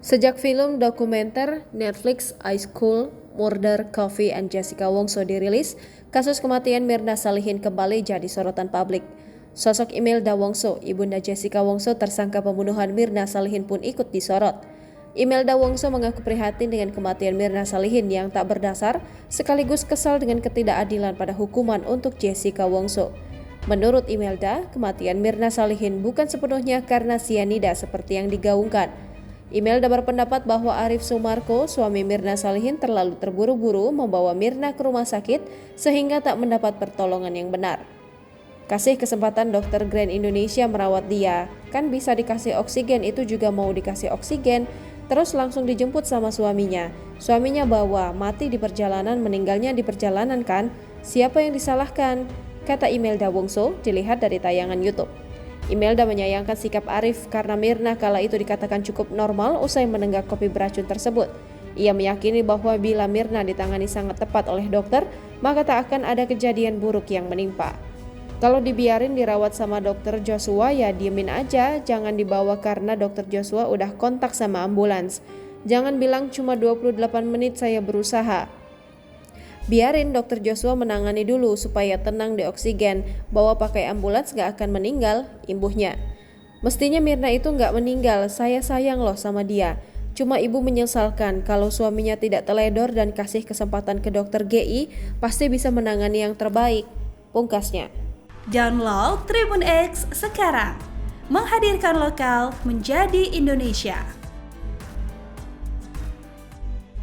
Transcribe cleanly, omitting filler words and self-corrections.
Sejak film dokumenter Netflix I School, Murder, Coffee and Jessica Wongso dirilis, kasus kematian Mirna Salihin kembali jadi sorotan publik. Sosok Imelda Wongso, ibunda Jessica Wongso tersangka pembunuhan Mirna Salihin pun ikut disorot. Imelda Wongso mengaku prihatin dengan kematian Mirna Salihin yang tak berdasar, sekaligus kesal dengan ketidakadilan pada hukuman untuk Jessica Wongso. Menurut Imelda, kematian Mirna Salihin bukan sepenuhnya karena sianida seperti yang digaungkan. Imelda berpendapat bahwa Arif Sumarko, suami Mirna Salihin, terlalu terburu-buru membawa Mirna ke rumah sakit sehingga tak mendapat pertolongan yang benar. Kasih kesempatan dokter Grand Indonesia merawat dia, kan bisa dikasih oksigen, itu juga mau dikasih oksigen, terus langsung dijemput sama suaminya. Suaminya bawa, mati di perjalanan, meninggalnya di perjalanan kan? Siapa yang disalahkan? Kata Imelda Wongso, dilihat dari tayangan YouTube. Imelda menyayangkan sikap Arif karena Mirna kala itu dikatakan cukup normal usai menenggak kopi beracun tersebut. Ia meyakini bahwa bila Mirna ditangani sangat tepat oleh dokter, maka tak akan ada kejadian buruk yang menimpa. Kalau dibiarin dirawat sama dokter Joshua, ya diemin aja, jangan dibawa karena dokter Joshua udah kontak sama ambulans. Jangan bilang cuma 28 menit saya berusaha. Biarin dokter Joshua menangani dulu supaya tenang di oksigen, bawa pakai ambulans gak akan meninggal, imbuhnya. Mestinya Mirna itu gak meninggal, saya sayang loh sama dia. Cuma ibu menyesalkan kalau suaminya tidak teledor dan kasih kesempatan ke dokter GI, pasti bisa menangani yang terbaik, pungkasnya. Download Tribun X sekarang, menghadirkan lokal menjadi Indonesia.